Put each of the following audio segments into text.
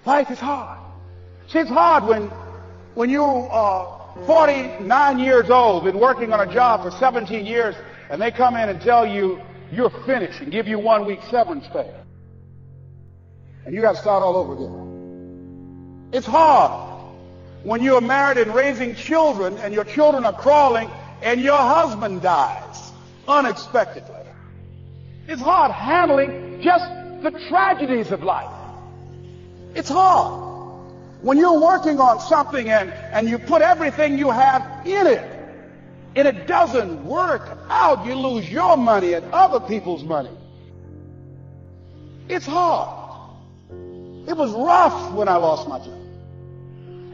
Life is hard. See, it's hard when you are 49 years old, been working on a job for 17 years, and they come in and tell you you're finished and give you 1 week severance pay. And you got to start all over again. It's hard when you're married and raising children and your children are crawling and your husband dies unexpectedly. It's hard handling just the tragedies of life. It's hard when you're working on something and you put everything you have in it and it doesn't work out. You lose your money and other people's money. It's hard. It was rough when I lost my job.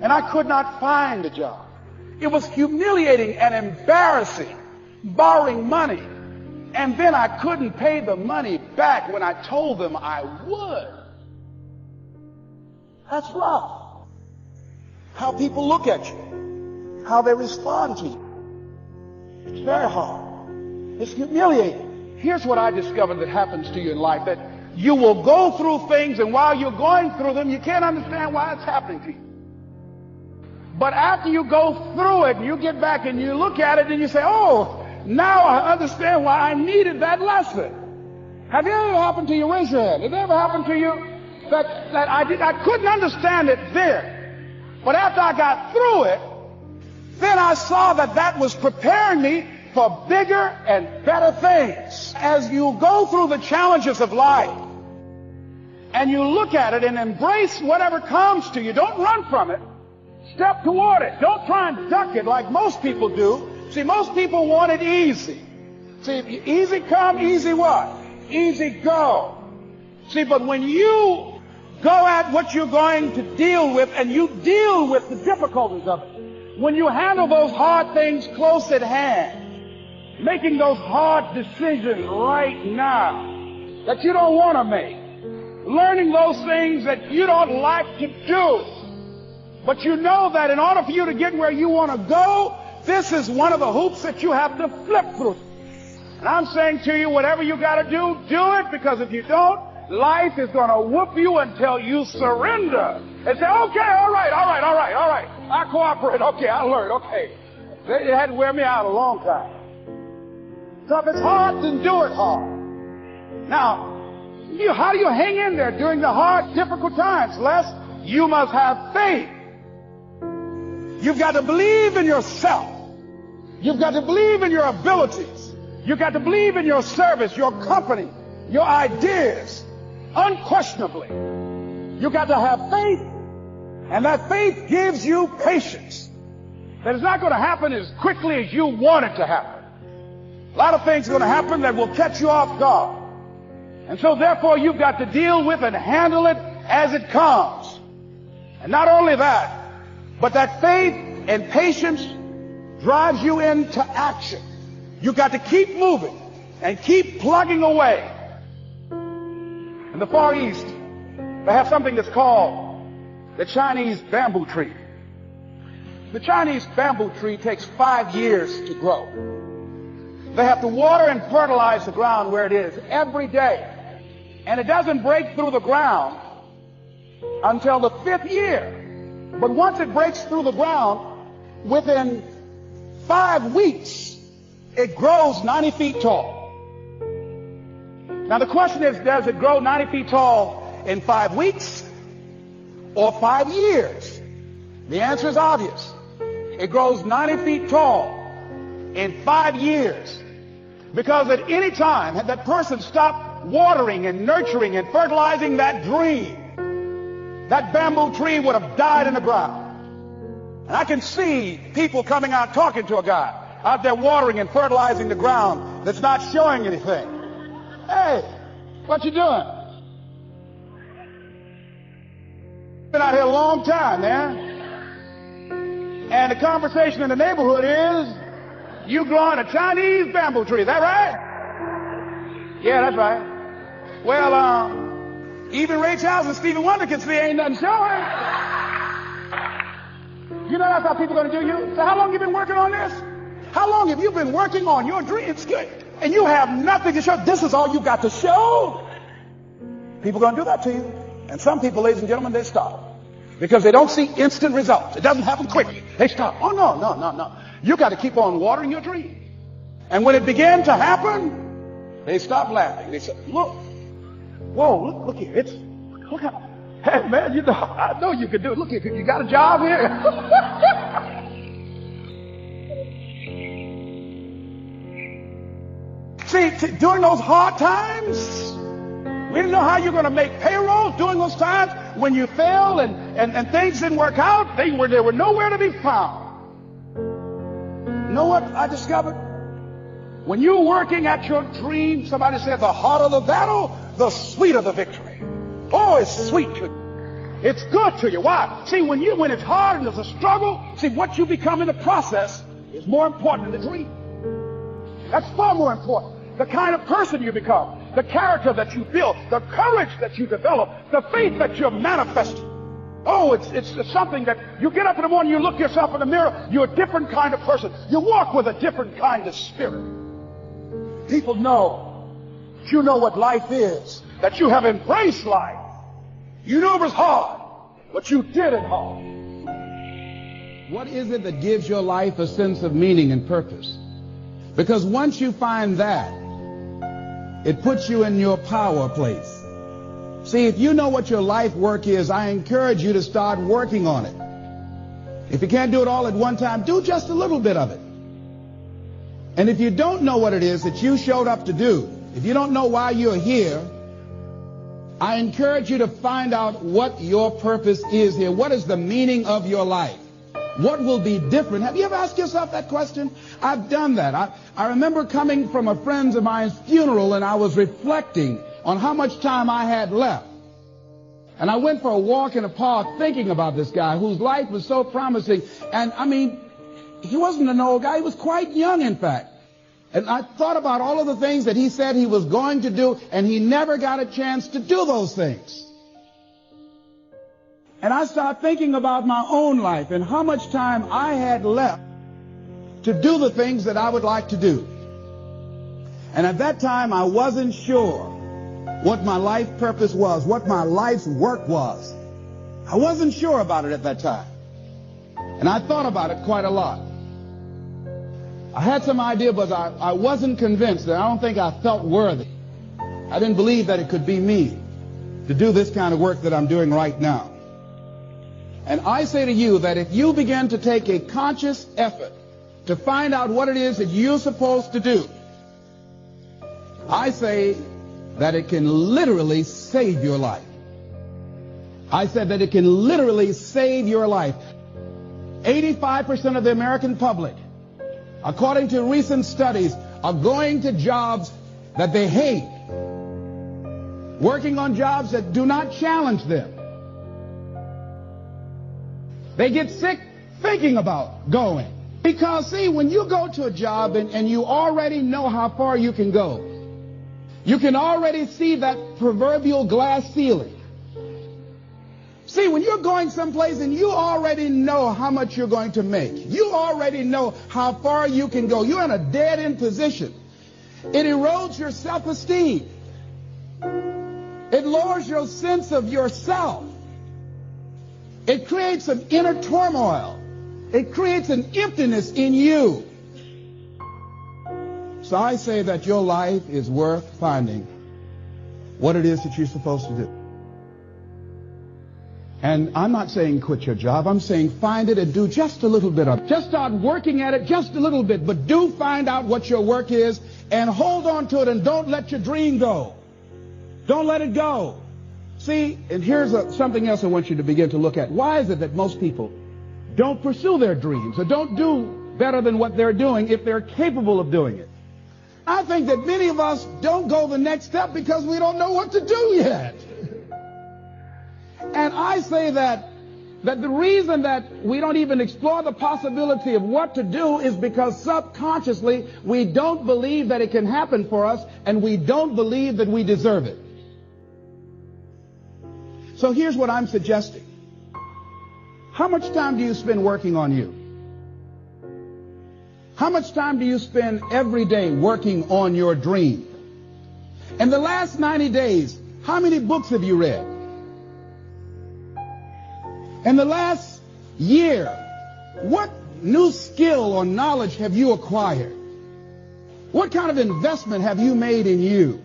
And I could not find a job. It was humiliating and embarrassing, borrowing money. And then I couldn't pay the money back when I told them I would. That's rough. How people look at you, how they respond to you. It's very hard. It's humiliating. Here's what I discovered that happens to you in life, that you will go through things, and while you're going through them, you can't understand why it's happening to you. But after you go through it, you get back and you look at it and you say, oh, now I understand why I needed that lesson. Have it ever happened to you? Raise your hand. Has it ever happened to you that I couldn't understand it then, but after I got through it, then I saw that was preparing me for bigger and better things. As you go through the challenges of life and you look at it and embrace whatever comes to you, don't run from it. Step toward it. Don't try and duck it like most people do. See, most people want it easy. See, easy come, easy what? Easy go. See, but when you go at what you're going to deal with and you deal with the difficulties of it, when you handle those hard things close at hand, making those hard decisions right now that you don't want to make, learning those things that you don't like to do, but you know that in order for you to get where you want to go, this is one of the hoops that you have to flip through. And I'm saying to you, whatever you got to do it, because if you don't, life is going to whoop you until you surrender and say, okay, all right. I cooperate. Okay, I learned. Okay. It had to wear me out a long time. So if it's hard, then do it hard. Now, how do you hang in there during the hard, difficult times? Les, you must have faith. You've got to believe in yourself. You've got to believe in your abilities. You've got to believe in your service, your company, your ideas. Unquestionably, you've got to have faith, and that faith gives you patience. That it's not going to happen as quickly as you want it to happen. A lot of things are going to happen that will catch you off guard. And so therefore you've got to deal with and handle it as it comes. And not only that, but that faith and patience drives you into action. You've got to keep moving and keep plugging away. In the Far East, they have something that's called the Chinese bamboo tree. The Chinese bamboo tree takes 5 years to grow. They have to water and fertilize the ground where it is every day. And it doesn't break through the ground until the 5th year. But once it breaks through the ground, within 5 weeks, it grows 90 feet tall. Now the question is, does it grow 90 feet tall in 5 weeks or 5 years? The answer is obvious. It grows 90 feet tall in 5 years. Because at any time, had that person stopped watering and nurturing and fertilizing that dream, that bamboo tree would have died in the ground. And I can see people coming out talking to a guy out there watering and fertilizing the ground that's not showing anything. Hey, what you doing? Been out here a long time, man. And the conversation in the neighborhood is, you growing a Chinese bamboo tree, is that right? Yeah, that's right. Well, even Ray Charles and Stevie Wonder can see ain't nothing showing. You know that's how people are going to do you? So how long have you been working on this? How long have you been working on your dreams? And you have nothing to show. This is all you got to show. People are going to do that to you. And some people, ladies and gentlemen, they stop because they don't see instant results. It doesn't happen quickly. They stop. Oh, no, no, no, no. You got to keep on watering your dream. And when it began to happen, they stopped laughing. They said, look, whoa, look here. Look how, hey, man, I know you can do it. Look here, you got a job here? See, during those hard times, we didn't know how you're going to make payroll. During those times when you failed and things didn't work out, they were nowhere to be found. You know what I discovered? When you're working at your dream, somebody said the harder the battle, the sweeter the victory. Oh, it's sweet to you. It's good to you. Why? See, when it's hard and there's a struggle, see, what you become in the process is more important than the dream. That's far more important. The kind of person you become, the character that you build, the courage that you develop, the faith that you're manifesting. Oh, it's something that you get up in the morning, you look yourself in the mirror, you're a different kind of person. You walk with a different kind of spirit. People know that you know what life is, that you have embraced life. You know it was hard, but you did it hard. What is it that gives your life a sense of meaning and purpose? Because once you find that, it puts you in your power place. See, if you know what your life work is, I encourage you to start working on it. If you can't do it all at one time, do just a little bit of it. And if you don't know what it is that you showed up to do, if you don't know why you're here, I encourage you to find out what your purpose is here. What is the meaning of your life? What will be different? Have you ever asked yourself that question? I've done that. I remember coming from a friend of mine's funeral, and I was reflecting on how much time I had left. And I went for a walk in a park thinking about this guy whose life was so promising. And I mean, he wasn't an old guy. He was quite young, in fact. And I thought about all of the things that he said he was going to do, and he never got a chance to do those things. And I started thinking about my own life and how much time I had left to do the things that I would like to do. And at that time, I wasn't sure what my life purpose was, what my life's work was. I wasn't sure about it at that time. And I thought about it quite a lot. I had some idea, but I wasn't convinced, and I don't think I felt worthy. I didn't believe that it could be me to do this kind of work that I'm doing right now. And I say to you that if you begin to take a conscious effort to find out what it is that you're supposed to do, I say that it can literally save your life. I said that it can literally save your life. 85% of the American public, according to recent studies, are going to jobs that they hate, working on jobs that do not challenge them. They get sick thinking about going. Because, see, when you go to a job and you already know how far you can go, you can already see that proverbial glass ceiling. See, when you're going someplace and you already know how much you're going to make, you already know how far you can go, you're in a dead-end position. It erodes your self-esteem. It lowers your sense of yourself. It creates an inner turmoil. It creates an emptiness in you. So I say that your life is worth finding what it is that you're supposed to do. And I'm not saying quit your job. I'm saying find it and do just a little bit of it. Just start working at it just a little bit. But do find out what your work is and hold on to it, and don't let your dream go. Don't let it go. See, and here's something else I want you to begin to look at. Why is it that most people don't pursue their dreams or don't do better than what they're doing if they're capable of doing it? I think that many of us don't go the next step because we don't know what to do yet. And I say that the reason that we don't even explore the possibility of what to do is because subconsciously we don't believe that it can happen for us, and we don't believe that we deserve it. So here's what I'm suggesting. How much time do you spend working on you? How much time do you spend every day working on your dream? In the last 90 days, how many books have you read? In the last year, what new skill or knowledge have you acquired? What kind of investment have you made in you?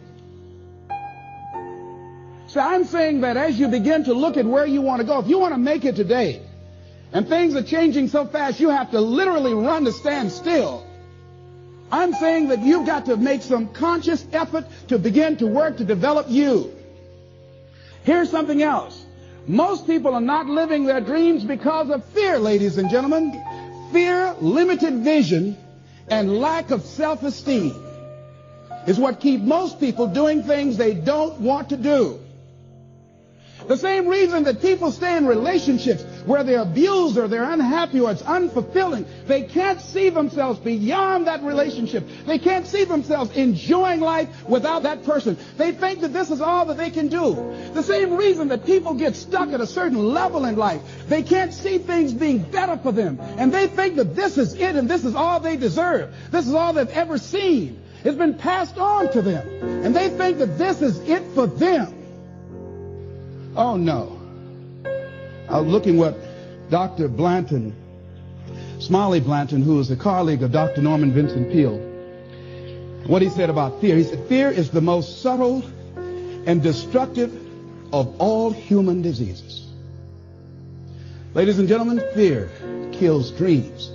So I'm saying that as you begin to look at where you want to go, if you want to make it today, and things are changing so fast you have to literally run to stand still, I'm saying that you've got to make some conscious effort to begin to work to develop you. Here's something else. Most people are not living their dreams because of fear, ladies and gentlemen. Fear, limited vision, and lack of self-esteem is what keep most people doing things they don't want to do. The same reason that people stay in relationships where they're abused or they're unhappy or it's unfulfilling, they can't see themselves beyond that relationship. They can't see themselves enjoying life without that person. They think that this is all that they can do. The same reason that people get stuck at a certain level in life. They can't see things being better for them. And they think that this is it and this is all they deserve. This is all they've ever seen. It's been passed on to them. And they think that this is it for them. Oh, no. I was looking what Dr. Blanton, Smiley Blanton, who is a colleague of Dr. Norman Vincent Peale, what he said about fear. He said, fear is the most subtle and destructive of all human diseases. Ladies and gentlemen, fear kills dreams.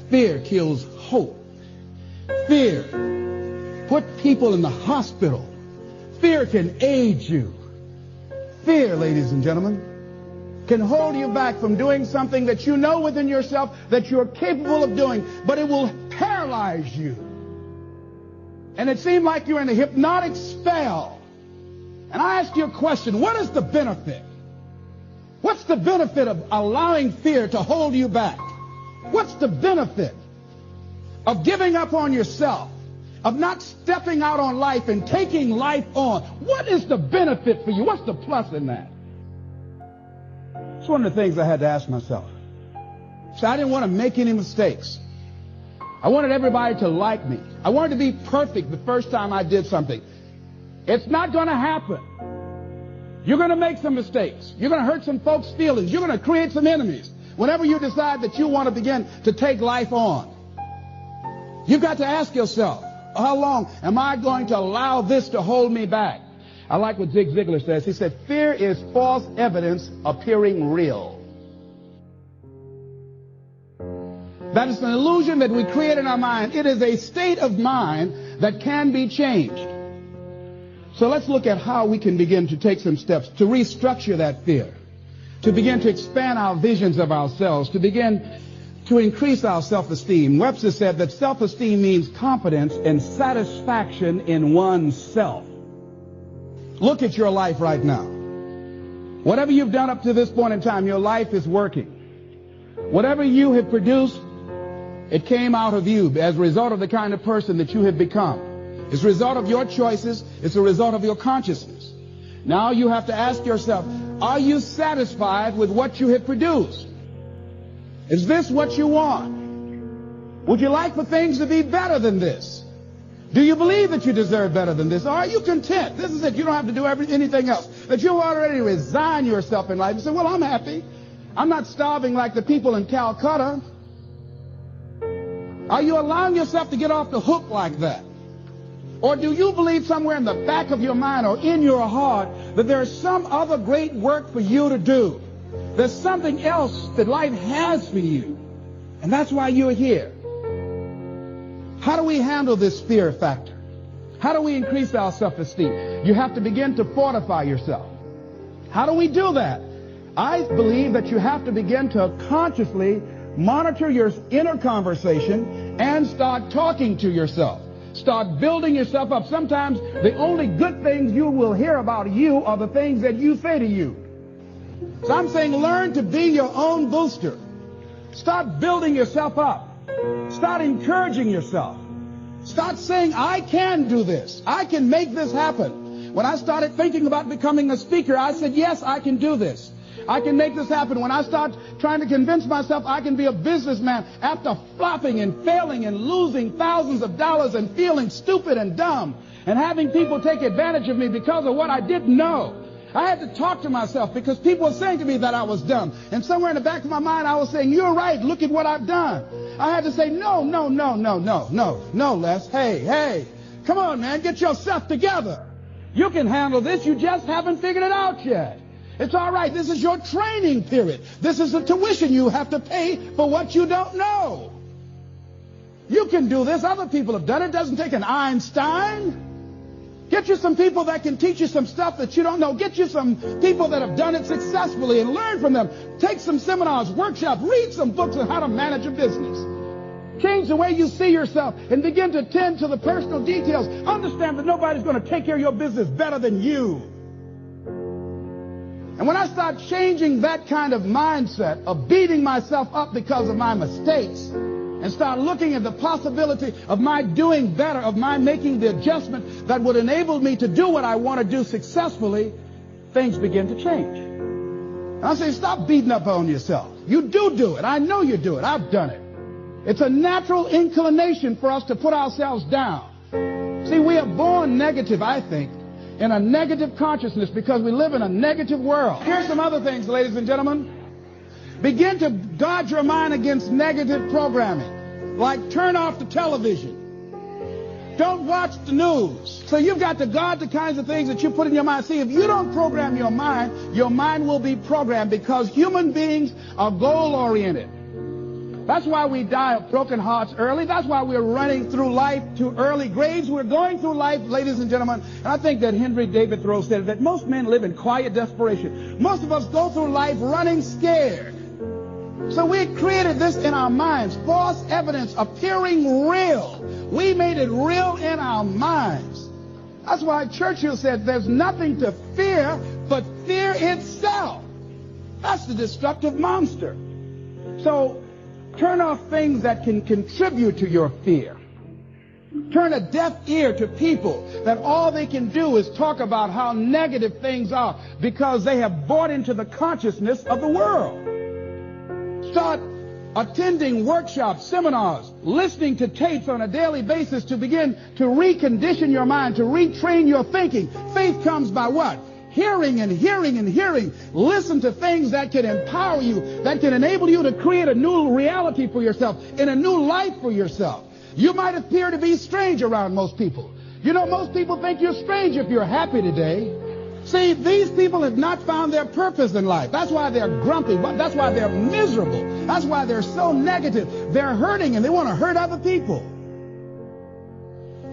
Fear kills hope. Fear put people in the hospital. Fear can age you. Fear, ladies and gentlemen, can hold you back from doing something that you know within yourself that you're capable of doing, but it will paralyze you. And it seemed like you're in a hypnotic spell. And I ask you a question, what is the benefit? What's the benefit of allowing fear to hold you back? What's the benefit of giving up on yourself? Of not stepping out on life and taking life on? What is the benefit for you? What's the plus in that? It's one of the things I had to ask myself. So I didn't want to make any mistakes. I wanted everybody to like me. I wanted to be perfect the first time I did something. It's not going to happen. You're going to make some mistakes. You're going to hurt some folks' feelings. You're going to create some enemies whenever you decide that you want to begin to take life on. You've got to ask yourself, how long am I going to allow this to hold me back? I like what Zig Ziglar says. He said, fear is false evidence appearing real. That is an illusion that we create in our mind. It is a state of mind that can be changed. So let's look at how we can begin to take some steps to restructure that fear, to begin to expand our visions of ourselves, to begin to increase our self-esteem. Webster said that self-esteem means confidence and satisfaction in oneself. Look at your life right now. Whatever you've done up to this point in time, your life is working. Whatever you have produced, it came out of you as a result of the kind of person that you have become. It's a result of your choices. It's a result of your consciousness. Now you have to ask yourself, are you satisfied with what you have produced? Is this what you want? Would you like for things to be better than this? Do you believe that you deserve better than this? Or are you content? This is it. You don't have to do anything else. That you've already resigned yourself in life and say, well, I'm happy. I'm not starving like the people in Calcutta. Are you allowing yourself to get off the hook like that? Or do you believe somewhere in the back of your mind or in your heart that there's some other great work for you to do? There's something else that life has for you. And that's why you're here. How do we handle this fear factor? How do we increase our self-esteem? You have to begin to fortify yourself. How do we do that? I believe that you have to begin to consciously monitor your inner conversation and start talking to yourself. Start building yourself up. Sometimes the only good things you will hear about you are the things that you say to you. So I'm saying learn to be your own booster. Start building yourself up. Start encouraging yourself. Start saying, I can do this. I can make this happen. When I started thinking about becoming a speaker, I said, yes, I can do this. I can make this happen. When I start trying to convince myself I can be a businessman after flopping and failing and losing thousands of dollars and feeling stupid and dumb and having people take advantage of me because of what I didn't know, I had to talk to myself because people were saying to me that I was dumb. And somewhere in the back of my mind, I was saying, you're right. Look at what I've done. I had to say, no, Les. Hey, come on, man. Get yourself together. You can handle this. You just haven't figured it out yet. It's all right. This is your training period. This is the tuition you have to pay for what you don't know. You can do this. Other people have done it. It doesn't take an Einstein. Get you some people that can teach you some stuff that you don't know. Get you some people that have done it successfully and learn from them. Take some seminars, workshops, read some books on how to manage a business. Change the way you see yourself and begin to tend to the personal details. Understand that nobody's going to take care of your business better than you. And when I start changing that kind of mindset of beating myself up because of my mistakes, and start looking at the possibility of my doing better, of my making the adjustment that would enable me to do what I want to do successfully, things begin to change. And I say, stop beating up on yourself. You do it. I know you do it. I've done it. It's a natural inclination for us to put ourselves down. See, we are born negative, I think, in a negative consciousness because we live in a negative world. Here's some other things, ladies and gentlemen. Begin to guard your mind against negative programming, like turn off the television. Don't watch the news. So you've got to guard the kinds of things that you put in your mind. See, if you don't program your mind will be programmed because human beings are goal-oriented. That's why we die of broken hearts early. That's why we're running through life to early graves. We're going through life, ladies and gentlemen. And I think that Henry David Thoreau said that most men live in quiet desperation. Most of us go through life running scared. So we created this in our minds, false evidence appearing real. We made it real in our minds. That's why Churchill said there's nothing to fear but fear itself. That's the destructive monster. So turn off things that can contribute to your fear. Turn a deaf ear to people that all they can do is talk about how negative things are because they have bought into the consciousness of the world. Start attending workshops, seminars, listening to tapes on a daily basis to begin to recondition your mind, to retrain your thinking. Faith comes by what? Hearing and hearing and hearing. Listen to things that can empower you, that can enable you to create a new reality for yourself and a new life for yourself. You might appear to be strange around most people. You know, most people think you're strange if you're happy today. See, these people have not found their purpose in life. That's why they're grumpy. That's why they're miserable. That's why they're so negative. They're hurting and they want to hurt other people.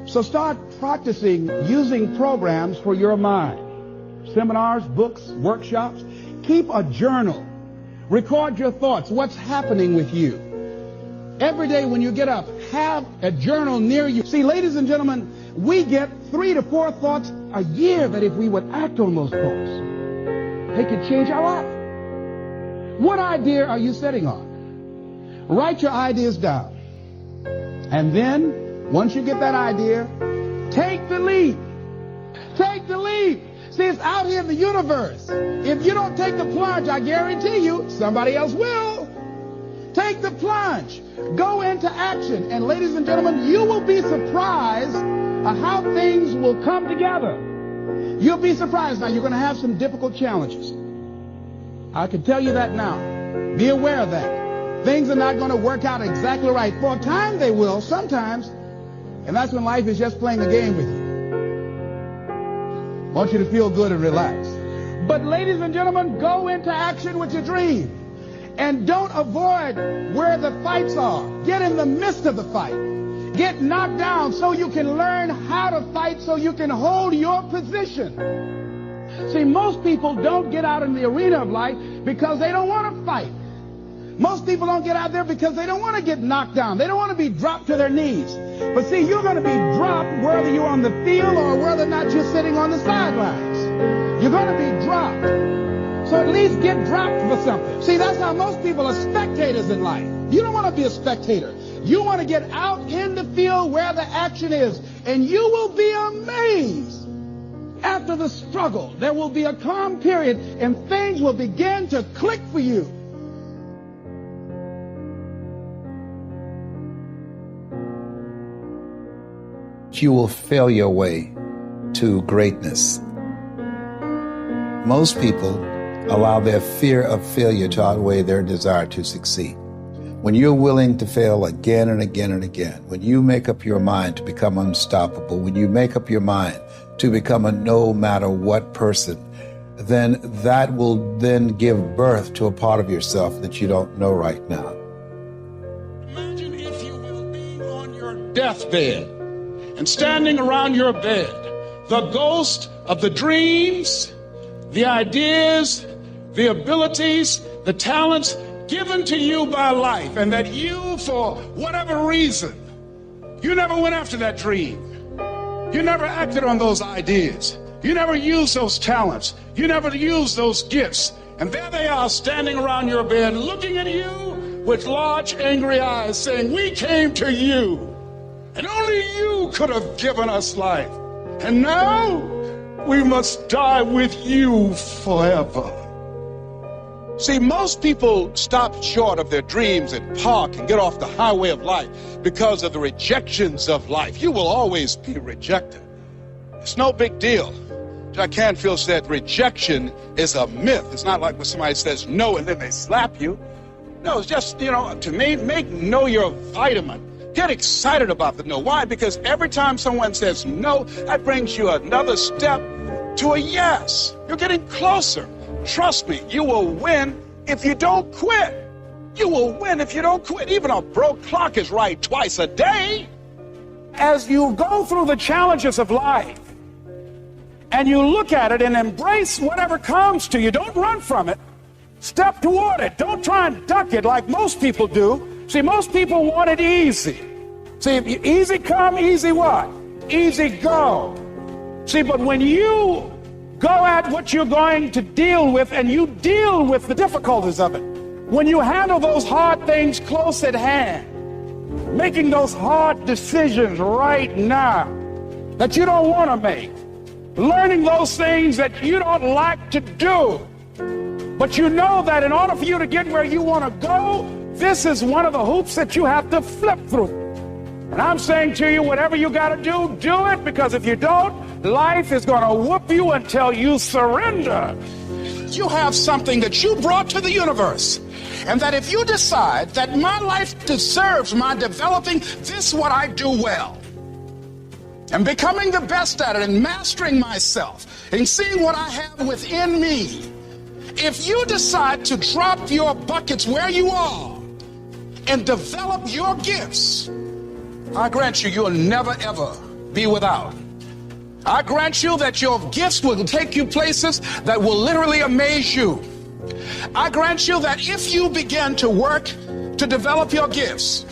So start practicing using programs for your mind. Seminars, books, workshops. Keep a journal. Record your thoughts. What's happening with you? Every day when you get up, have a journal near you. See, ladies and gentlemen, we get 3 to 4 thoughts a year that if we would act on those thoughts, they could change our life. What idea are you sitting on? Write your ideas down. And then, once you get that idea, take the leap. Take the leap. See, it's out here in the universe. If you don't take the plunge, I guarantee you, somebody else will. Take the plunge. Go into action. And ladies and gentlemen, you will be surprised at how things will come together. You'll be surprised. Now, you're going to have some difficult challenges. I can tell you that now. Be aware of that. Things are not going to work out exactly right. For a time, they will, sometimes. And that's when life is just playing a game with you. I want you to feel good and relax. But ladies and gentlemen, go into action with your dream. And don't avoid where the fights are. Get in the midst of the fight. Get knocked down so you can learn how to fight, so you can hold your position. See, most people don't get out in the arena of life because they don't want to fight. Most people don't get out there because they don't want to get knocked down. They don't want to be dropped to their knees. But see, you're going to be dropped whether you're on the field or whether or not you're sitting on the sidelines. You're going to be dropped. So at least get dropped for something. See, that's how most people are spectators in life. You don't want to be a spectator. You want to get out in the field where the action is. And you will be amazed. After the struggle, there will be a calm period and things will begin to click for you. You will fail your way to greatness. Most people allow their fear of failure to outweigh their desire to succeed. When you're willing to fail again and again and again, when you make up your mind to become unstoppable, when you make up your mind to become a no matter what person, then that will then give birth to a part of yourself that you don't know right now. Imagine, if you will, being on your deathbed and standing around your bed, the ghost of the dreams, the ideas, the abilities, the talents given to you by life, and that you, for whatever reason, you never went after that dream. You never acted on those ideas. You never used those talents. You never used those gifts. And there they are standing around your bed looking at you with large angry eyes saying, "We came to you, and only you could have given us life. And now we must die with you forever." See, most people stop short of their dreams and park and get off the highway of life because of the rejections of life. You will always be rejected. It's no big deal. Jack Canfield said rejection is a myth. It's not like when somebody says no and then they slap you. No, it's just, to me, make no your vitamin. Get excited about the no. Why? Because every time someone says no, that brings you another step to a yes. You're getting closer. Trust me, you will win if you don't quit. You will win if you don't quit. Even a broke clock is right twice a day. As you go through the challenges of life and you look at it and embrace whatever comes to you, don't run from it. Step toward it. Don't try and duck it like most people do. See, most people want it easy. See, easy come, easy what? Easy go. See, but when you go at what you're going to deal with and you deal with the difficulties of it, when you handle those hard things close at hand, making those hard decisions right now that you don't want to make, learning those things that you don't like to do, but you know that in order for you to get where you want to go, this is one of the hoops that you have to flip through. And I'm saying to you, whatever you got to do it, because if you don't, life is going to whoop you until you surrender. You have something that you brought to the universe, and that if you decide that my life deserves my developing this what I do well, and becoming the best at it, and mastering myself, and seeing what I have within me, if you decide to drop your buckets where you are and develop your gifts, I grant you, you'll never ever be without. I grant you that your gifts will take you places that will literally amaze you. I grant you that if you begin to work to develop your gifts,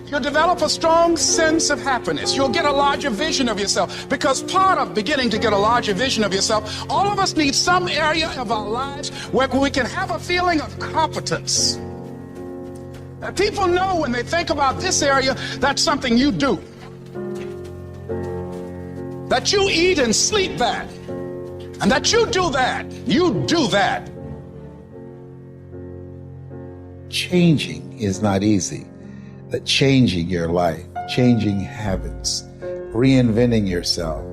you'll develop a strong sense of happiness. You'll get a larger vision of yourself, because part of beginning to get a larger vision of yourself, all of us need some area of our lives where we can have a feeling of competence. And people know when they think about this area, that's something you do. That you eat and sleep that. And that you do that. You do that. Changing is not easy. That changing your life, changing habits, reinventing yourself,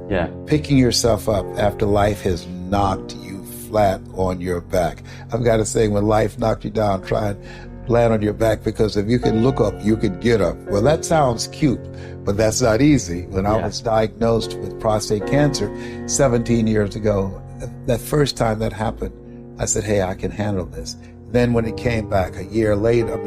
picking yourself up after life has knocked you flat on your back. I've got to say, when life knocked you down, try and land on your back, because if you can look up, you can get up. Well, that sounds cute, but that's not easy. When I was diagnosed with prostate cancer 17 years ago, that first time that happened, I said, hey, I can handle this. Then when it came back a year later,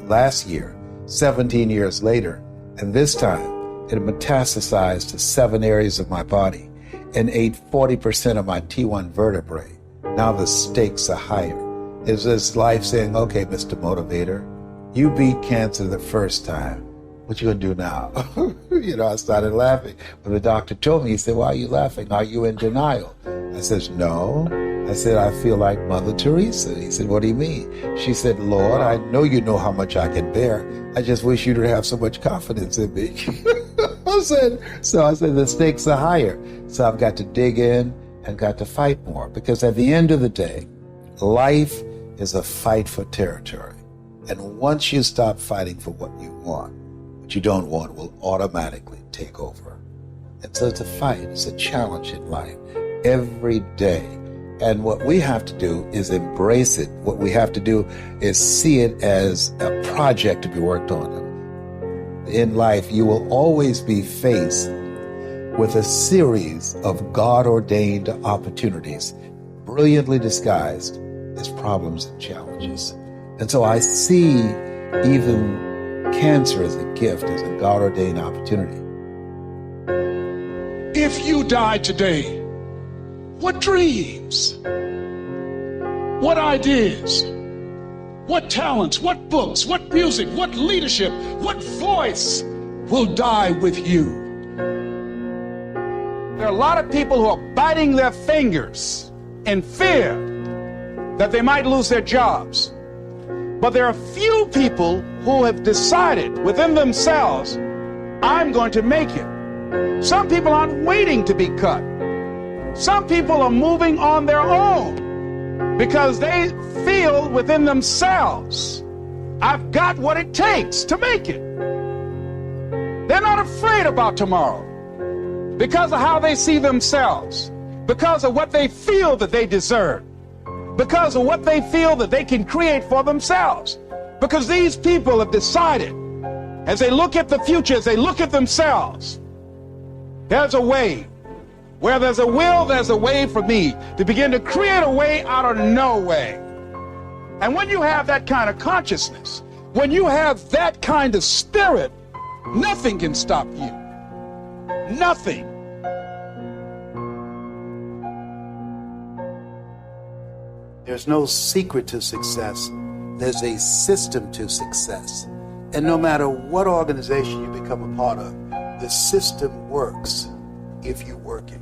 last year, 17 years later, and this time it metastasized to 7 areas of my body and ate 40% of my T1 vertebrae. Now the stakes are higher. Is this life saying, okay, Mr. Motivator, you beat cancer the first time. What you gonna do now? I started laughing. When the doctor told me, he said, why are you laughing? Are you in denial? I said, no. I said, I feel like Mother Teresa. He said, what do you mean? She said, Lord, I know you know how much I can bear. I just wish you to have so much confidence in me. I said, the stakes are higher. So I've got to dig in and got to fight more. Because at the end of the day, life is a fight for territory. And once you stop fighting for what you want, what you don't want will automatically take over. And so it's a fight, it's a challenge in life. Every day, And what we have to do is embrace it. What we have to do is see it as a project to be worked on. In life, you will always be faced with a series of God-ordained opportunities, brilliantly disguised as problems and challenges. And so I see even cancer as a gift, as a God-ordained opportunity. If you die today, what dreams, what ideas, what talents, what books, what music, what leadership, what voice will die with you? There are a lot of people who are biting their fingers in fear that they might lose their jobs. But there are few people who have decided within themselves, I'm going to make it. Some people aren't waiting to be cut. Some people are moving on their own because they feel within themselves, I've got what it takes to make it. They're not afraid about tomorrow because of how they see themselves, because of what they feel that they deserve, because of what they feel that they can create for themselves. Because these people have decided, as they look at the future, as they look at themselves, there's a way. Where there's a will, there's a way for me to begin to create a way out of no way. And when you have that kind of consciousness, when you have that kind of spirit, nothing can stop you. Nothing. There's no secret to success. There's a system to success. And no matter what organization you become a part of, the system works if you work it.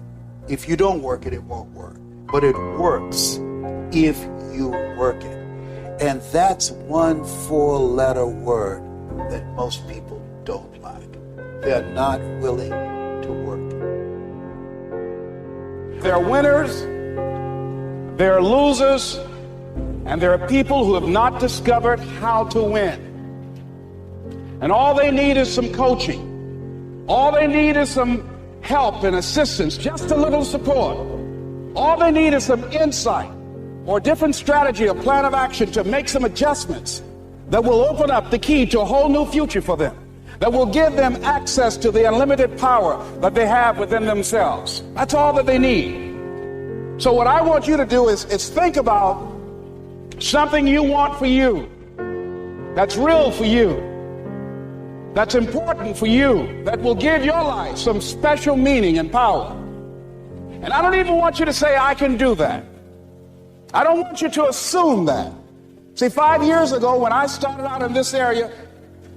If you don't work it, it won't work. But it works if you work it. And that's one four-letter word that most people don't like. They're not willing to work. There are winners, there are losers, and there are people who have not discovered how to win. And all they need is some coaching. All they need is some help and assistance, just a little support. All they need is some insight or different strategy or plan of action to make some adjustments that will open up the key to a whole new future for them, that will give them access to the unlimited power that they have within themselves. That's all that they need. So what I want you to do is think about something you want for you, that's real for you, that's important for you, that will give your life some special meaning and power. And I don't even want you to say, I can do that. I don't want you to assume that. See, 5 years ago when I started out in this area,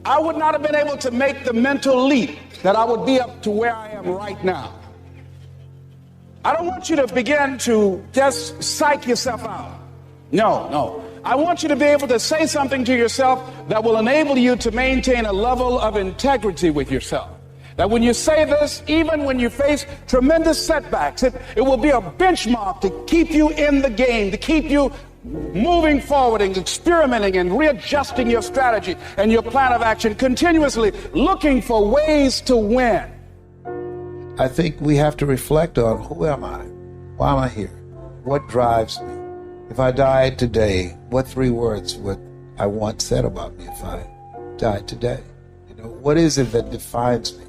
I would not have been able to make the mental leap that I would be up to where I am right now. I don't want you to begin to just psych yourself out. No. I want you to be able to say something to yourself that will enable you to maintain a level of integrity with yourself. That when you say this, even when you face tremendous setbacks, it will be a benchmark to keep you in the game, to keep you moving forward and experimenting and readjusting your strategy and your plan of action, continuously looking for ways to win. I think we have to reflect on, who am I? Why am I here? What drives me? If I died today, what 3 words would I want said about me if I died today? What is it that defines me?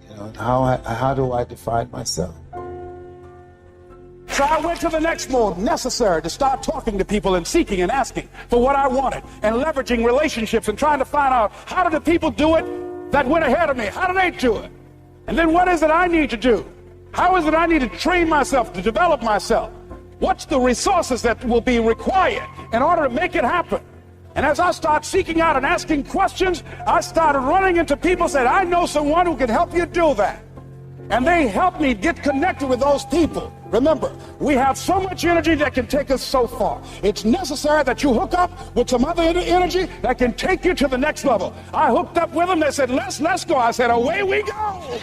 And how do I define myself? So I went to the next mode necessary to start talking to people and seeking and asking for what I wanted and leveraging relationships and trying to find out, how do the people do it that went ahead of me? How do they do it? And then what is it I need to do? How is it I need to train myself, to develop myself? What's the resources that will be required in order to make it happen? And as I start seeking out and asking questions, I started running into people who said, I know someone who can help you do that. And they helped me get connected with those people. Remember, we have so much energy that can take us so far. It's necessary that you hook up with some other energy that can take you to the next level. I hooked up with them. They said, let's go. I said, away we go.